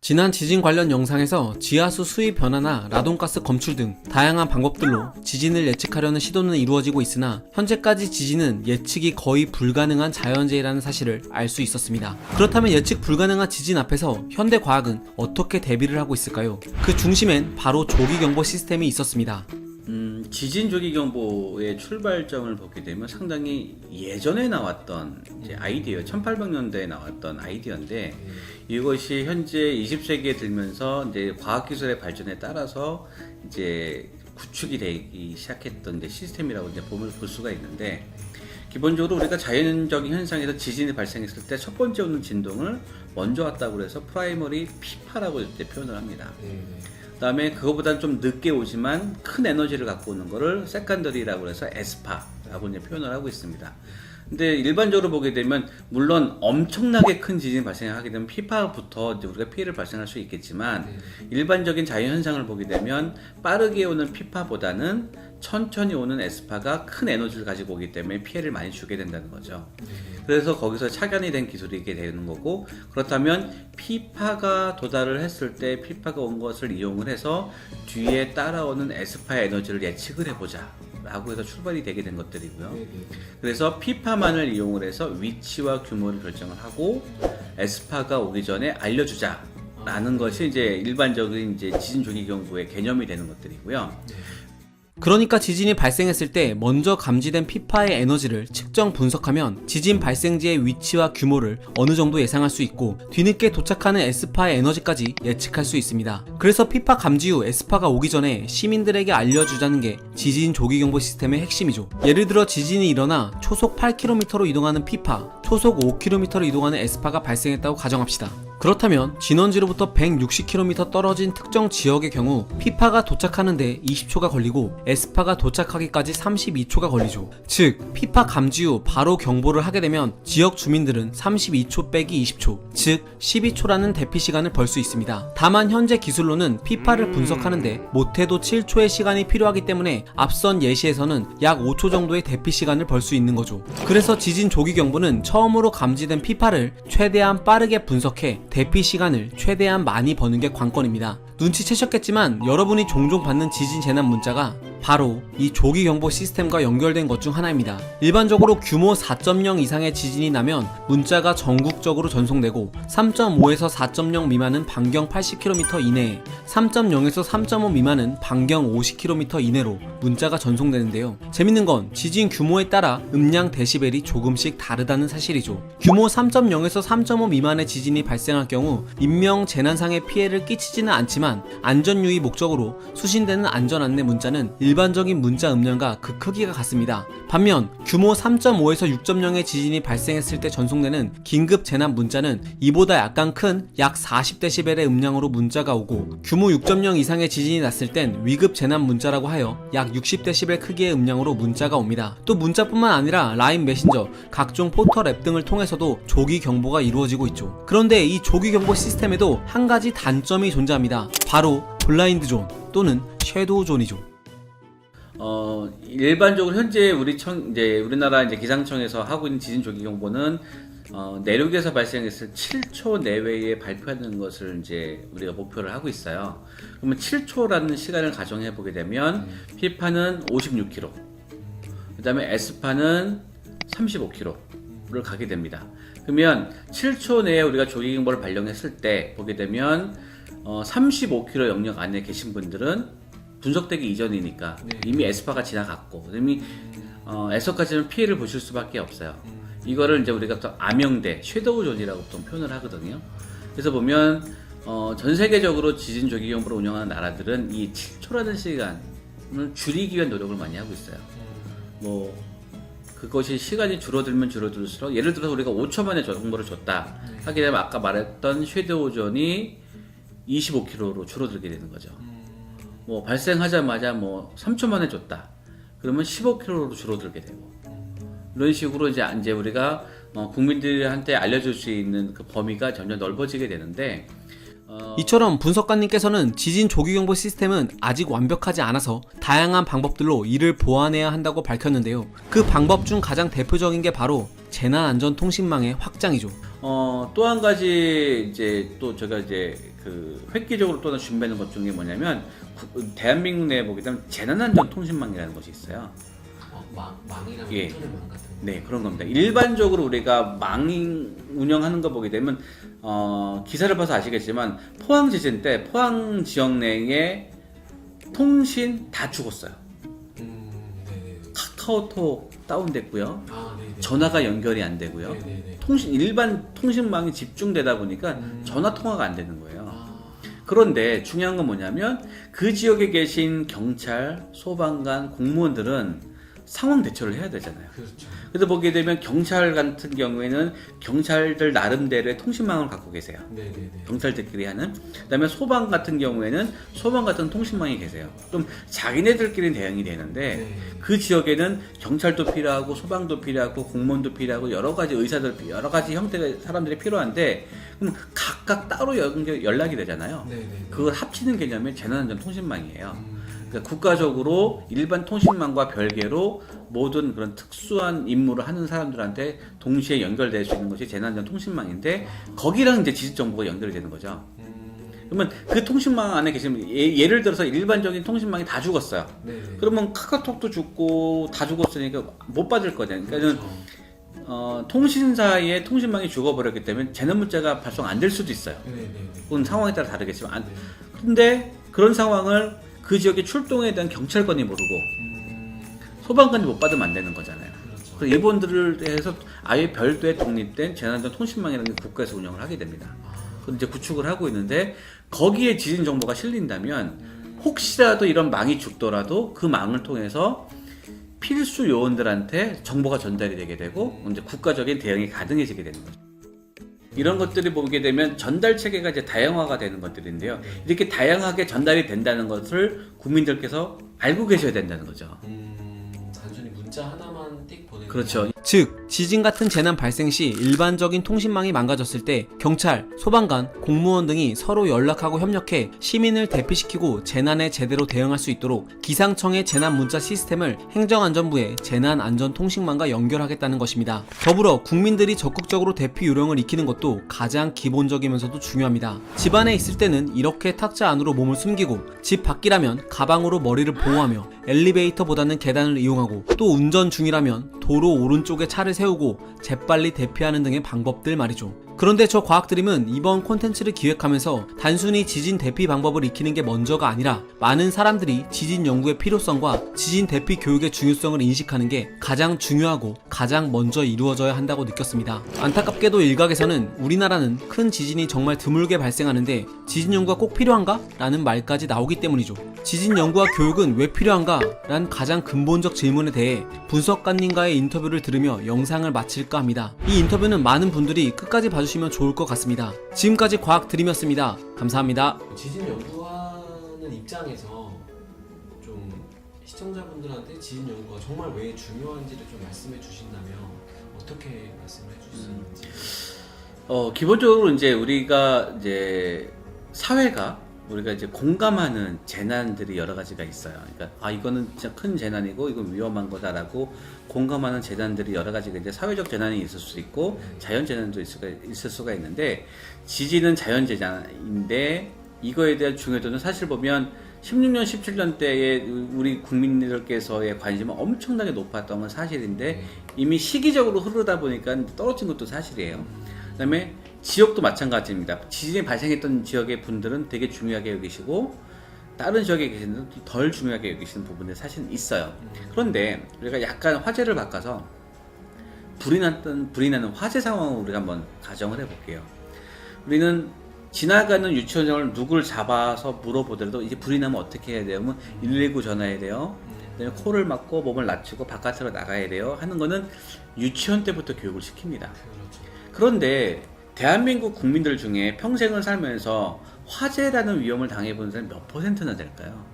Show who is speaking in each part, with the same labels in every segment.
Speaker 1: 지난 지진 관련 영상에서 지하수 수위 변화나 라돈가스 검출 등 다양한 방법들로 지진을 예측하려는 시도는 이루어지고 있으나 현재까지 지진은 예측이 거의 불가능한 자연재해라는 사실을 알 수 있었습니다. 그렇다면 예측 불가능한 지진 앞에서 현대과학은 어떻게 대비를 하고 있을까요? 그 중심엔 바로 조기경보 시스템이 있었습니다.
Speaker 2: 지진 조기 경보의 출발점을 보게 되면 상당히 예전에 나왔던 이제 아이디어, 1800년대에 나왔던 아이디어인데 이것이 현재 20세기에 들면서 이제 과학기술의 발전에 따라서 이제 구축이 되기 시작했던 이제 시스템이라고 이제 볼 수가 있는데, 기본적으로 우리가 자연적인 현상에서 지진이 발생했을 때 첫 번째 오는 진동을 먼저 왔다고 해서 프라이머리 피파라고 이제 표현을 합니다. 그 다음에 그거보다는 좀 늦게 오지만 큰 에너지를 갖고 오는 거를 세컨더리라고 해서 에스파라고 이제 표현을 하고 있습니다. 근데 일반적으로 보게 되면 물론 엄청나게 큰 지진이 발생하게 되면 피파부터 이제 우리가 피해를 발생할 수 있겠지만 일반적인 자연 현상을 보게 되면 빠르게 오는 피파보다는 천천히 오는 에스파가 큰 에너지를 가지고 오기 때문에 피해를 많이 주게 된다는 거죠. 그래서 거기서 착안이 된 기술이게 되는 거고, 그렇다면 피파가 도달을 했을 때 피파가 온 것을 이용을 해서 뒤에 따라오는 에스파의 에너지를 예측을 해보자 라고 해서 출발이 되게 된 것들이고요. 그래서 피파만을 이용을 해서 위치와 규모를 결정을 하고 에스파가 오기 전에 알려주자 라는 것이 이제 일반적인 이제 지진 조기 경보의 개념이 되는 것들이고요.
Speaker 1: 그러니까 지진이 발생했을 때 먼저 감지된 피파의 에너지를 측정 분석하면 지진 발생지의 위치와 규모를 어느 정도 예상할 수 있고 뒤늦게 도착하는 에스파의 에너지까지 예측할 수 있습니다. 그래서 피파 감지 후 에스파가 오기 전에 시민들에게 알려주자는 게 지진 조기경보 시스템의 핵심이죠. 예를 들어 지진이 일어나 초속 8km로 이동하는 피파, 초속 5km로 이동하는 에스파가 발생했다고 가정합시다. 그렇다면 진원지로부터 160km 떨어진 특정 지역의 경우 피파가 도착하는데 20초가 걸리고 에스파가 도착하기까지 32초가 걸리죠. 즉 피파 감지 후 바로 경보를 하게 되면 지역 주민들은 32초 빼기 20초, 즉 12초라는 대피 시간을 벌 수 있습니다. 다만 현재 기술로는 피파를 분석하는데 못해도 7초의 시간이 필요하기 때문에 앞선 예시에서는 약 5초 정도의 대피 시간을 벌 수 있는 거죠. 그래서 지진 조기 경보는 처음으로 감지된 피파를 최대한 빠르게 분석해 대피 시간을 최대한 많이 버는 게 관건입니다. 눈치채셨겠지만 여러분이 종종 받는 지진 재난 문자가 바로 이 조기경보 시스템과 연결된 것 중 하나입니다. 일반적으로 규모 4.0 이상의 지진이 나면 문자가 전국적으로 전송되고 3.5에서 4.0 미만은 반경 80km 이내에, 3.0에서 3.5 미만은 반경 50km 이내로 문자가 전송되는데요. 재밌는 건 지진 규모에 따라 음량 데시벨이 조금씩 다르다는 사실이죠. 규모 3.0에서 3.5 미만의 지진이 발생할 경우 인명 재난상의 피해를 끼치지는 않지만 안전유의 목적으로 수신되는 안전안내 문자는 일반적인 문자 음량과 그 크기가 같습니다. 반면 규모 3.5에서 6.0의 지진이 발생했을 때 전송되는 긴급 재난 문자는 이보다 약간 큰 약 40dB의 음량으로 문자가 오고, 규모 6.0 이상의 지진이 났을 땐 위급 재난 문자라고 하여 약 60dB 크기의 음량으로 문자가 옵니다. 또 문자뿐만 아니라 라인 메신저, 각종 포털 앱 등을 통해서도 조기 경보가 이루어지고 있죠. 그런데 이 조기 경보 시스템에도 한 가지 단점이 존재합니다. 바로 블라인드 존 또는 섀도우 존이죠.
Speaker 2: 일반적으로 현재 우리나라 기상청에서 하고 있는 지진 조기 경보는 내륙에서 발생했을 7초 내외에 발표하는 것을 이제 우리가 목표를 하고 있어요. 그러면 7초라는 시간을 가정해 보게 되면 피파는 56km, 그 다음에 에스파는 35km를 가게 됩니다. 그러면 7초 내에 우리가 조기 경보를 발령했을 때 보게 되면 35km 영역 안에 계신 분들은 분석되기 이전이니까 이미 에스파가 지나갔고 이미 에서까지는 피해를 보실 수밖에 없어요. 이거를 이제 우리가 또 암영대, 섀도우 존이라고 또 표현을 하거든요. 그래서 보면 전 세계적으로 지진 조기 경보를 운영하는 나라들은 이 7초라는 시간을 줄이기 위한 노력을 많이 하고 있어요. 뭐 그것이 시간이 줄어들면 줄어들수록, 예를 들어서 우리가 5초 만에 정보를 줬다 하게 되면 아까 말했던 섀도우 존이 25km로 줄어들게 되는 거죠. 뭐 발생하자마자 뭐 3초 만에 줬다 그러면 15km로 줄어들게 되고, 이런 식으로 이제 우리가 국민들한테 알려줄 수 있는 그 범위가 점점 넓어지게 되는데,
Speaker 1: 이처럼 분석가님께서는 지진 조기경보 시스템은 아직 완벽하지 않아서 다양한 방법들로 이를 보완해야 한다고 밝혔는데요. 그 방법 중 가장 대표적인 게 바로 재난안전통신망의 확장이죠.
Speaker 2: 또 한 가지 또 제가 그 획기적으로 또 하나 준비하는 것 중에 뭐냐면 대한민국 내에 보게 되면 재난안전통신망이라는 것이 있어요.
Speaker 1: 망이랑
Speaker 2: 예.
Speaker 1: 인터넷 망 같은 거.
Speaker 2: 네, 그런 겁니다. 일반적으로 우리가 망 운영하는 거 보게 되면 기사를 봐서 아시겠지만 포항 지진 때 포항 지역 내에 통신 다 죽었어요.
Speaker 1: 네네.
Speaker 2: 카카오톡 다운됐고요.
Speaker 1: 네네.
Speaker 2: 전화가 연결이 안 되고요.
Speaker 1: 네네네.
Speaker 2: 일반 통신망이 집중되다 보니까 전화 통화가 안 되는 거예요.
Speaker 1: 아,
Speaker 2: 그런데 중요한 건 뭐냐면 그 지역에 계신 경찰, 소방관, 공무원들은 상황 대처를 해야 되잖아요.
Speaker 1: 그렇죠.
Speaker 2: 그래서 보게 되면 경찰 같은 경우에는 경찰들 나름대로의 통신망을 갖고 계세요.
Speaker 1: 네네네.
Speaker 2: 경찰들끼리 하는. 그다음에 소방 같은 경우에는 소방 같은 통신망이 계세요. 좀 자기네들끼리 대응이 되는데
Speaker 1: 네.
Speaker 2: 그 지역에는 경찰도 필요하고 소방도 필요하고 공무원도 필요하고 여러 가지 의사들 여러 가지 형태의 사람들이 필요한데 그럼 각각 따로 연락이 되잖아요.
Speaker 1: 네네.
Speaker 2: 그걸 합치는 개념이 재난안전통신망이에요. 그러니까 국가적으로 일반 통신망과 별개로 모든 그런 특수한 임무를 하는 사람들한테 동시에 연결될 수 있는 것이 재난안전 통신망인데 거기랑 이제 지식 정보가 연결이 되는 거죠. 그러면 그 통신망 안에 계시면 예를 들어서 일반적인 통신망이 다 죽었어요.
Speaker 1: 네네.
Speaker 2: 그러면 카카오톡도 죽고 다 죽었으니까 못 받을 거잖아요. 그러니까
Speaker 1: 그렇죠.
Speaker 2: 통신사의 통신망이 죽어버렸기 때문에 재난 문자가 발송 안 될 수도 있어요.
Speaker 1: 네네네.
Speaker 2: 그건 상황에 따라 다르겠지만 근데 그런 상황을 그 지역에 출동에 대한 경찰관이 모르고 소방관이 못 받으면 안 되는 거잖아요.
Speaker 1: 그렇죠.
Speaker 2: 그래서 이분들을 대해서 아예 별도의 독립된 재난안전 통신망이라는 게 국가에서 운영을 하게 됩니다. 그걸 이제 구축을 하고 있는데 거기에 지진 정보가 실린다면 혹시라도 이런 망이 죽더라도 그 망을 통해서 필수 요원들한테 정보가 전달이 되게 되고 이제 국가적인 대응이 가능해지게 되는 거죠. 이런 것들이 보게 되면 전달 체계가 이제 다양화가 되는 것들인데요. 이렇게 다양하게 전달이 된다는 것을 국민들께서 알고 계셔야 된다는 거죠.
Speaker 1: 단순히 문자 하나만 띡 보내는
Speaker 2: 그렇죠.
Speaker 1: 즉 지진 같은 재난 발생 시 일반적인 통신망이 망가졌을 때 경찰, 소방관, 공무원 등이 서로 연락하고 협력해 시민을 대피시키고 재난에 제대로 대응할 수 있도록 기상청의 재난 문자 시스템을 행정안전부의 재난안전통신망과 연결하겠다는 것입니다. 더불어 국민들이 적극적으로 대피 요령을 익히는 것도 가장 기본적이면서도 중요합니다. 집 안에 있을 때는 이렇게 탁자 안으로 몸을 숨기고 집 밖이라면 가방으로 머리를 보호하며 엘리베이터보다는 계단을 이용하고 또 운전 중이라면 도로 오른쪽에 차를 세우고 재빨리 대피하는 등의 방법들 말이죠. 그런데 저 과학드림은 이번 콘텐츠를 기획하면서 단순히 지진 대피 방법을 익히는 게 먼저가 아니라 많은 사람들이 지진 연구의 필요성과 지진 대피 교육의 중요성을 인식하는 게 가장 중요하고 가장 먼저 이루어져야 한다고 느꼈습니다. 안타깝게도 일각에서는 우리나라는 큰 지진이 정말 드물게 발생하는데 지진 연구가 꼭 필요한가? 라는 말까지 나오기 때문이죠. 지진 연구와 교육은 왜 필요한가? 란 가장 근본적 질문에 대해 분석가님과의 인터뷰를 들으며 영상을 마칠까 합니다. 이 인터뷰는 많은 분들이 끝까지 봐주시면 좋을 것 같습니다. 지금까지 과학드림이었습니다. 감사합니다. 지진 연구하는 입장에서 좀 시청자분들한테 지진 연구가 정말 왜 중요한지를 좀 말씀해 주신다면 어떻게 말씀해 주실 수 있는지.
Speaker 2: 기본적으로 이제 우리가 이제 사회가 우리가 이제 공감하는 재난들이 여러 가지가 있어요. 그러니까 이거는 진짜 큰 재난이고 이건 위험한 거다라고 공감하는 재난들이 여러 가지가 이제 사회적 재난이 있을 수 있고 자연 재난도 있을 수가 있는데 지진은 자연 재난인데 이거에 대한 중요도는 사실 보면 16년, 17년 때에 우리 국민들께서의 관심은 엄청나게 높았던 건 사실인데 이미 시기적으로 흐르다 보니까 떨어진 것도 사실이에요. 그다음에 지역도 마찬가지입니다. 지진이 발생했던 지역의 분들은 되게 중요하게 여기시고 다른 지역에 계신 분들은 덜 중요하게 여기시는 부분들이 사실 있어요. 그런데 우리가 약간 화제를 바꿔서 불이 나는 화재 상황을 우리가 한번 가정을 해볼게요. 우리는 지나가는 유치원장을 누굴 잡아서 물어보더라도 이제 불이 나면 어떻게 해야 돼요? 119 전화해야 돼요. 그다음에 코를 막고 몸을 낮추고 바깥으로 나가야 돼요. 하는 거는 유치원 때부터 교육을 시킵니다. 그런데 대한민국 국민들 중에 평생을 살면서 화재라는 위험을 당해본 사람이 몇 %나 될까요?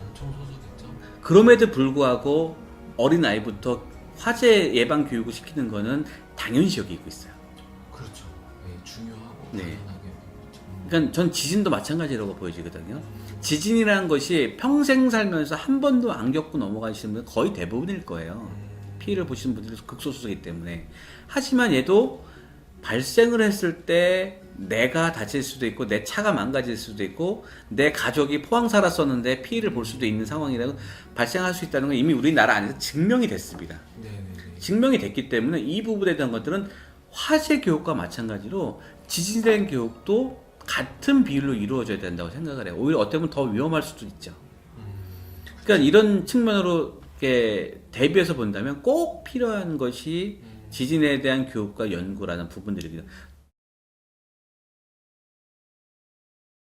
Speaker 1: 엄청 소소겠죠.
Speaker 2: 그럼에도 불구하고 어린아이부터 화재 예방 교육을 시키는 거는 당연시 여기고 있어요.
Speaker 1: 그렇죠. 네, 중요하고
Speaker 2: 네.
Speaker 1: 당연하게.
Speaker 2: 그러니까 전 지진도 마찬가지라고 보여지거든요. 지진이라는 것이 평생 살면서 한 번도 안 겪고 넘어가시는 분들 거의 대부분일 거예요. 피해를 보시는 분들이 극소수이기 때문에. 하지만 얘도 발생을 했을 때 내가 다칠 수도 있고 내 차가 망가질 수도 있고 내 가족이 포항 살았었는데 피해를 볼 수도 있는 상황이라고 발생할 수 있다는 건 이미 우리나라 안에서 증명이 됐습니다. 증명이 됐기 때문에 이 부분에 대한 것들은 화재 교육과 마찬가지로 지진에 대한 교육도 같은 비율로 이루어져야 된다고 생각을 해요. 오히려 어떻게 보면 더 위험할 수도 있죠. 그러니까 이런 측면으로 이렇게 대비해서 본다면 꼭 필요한 것이 지진에 대한 교육과 연구라는 부분들입니다.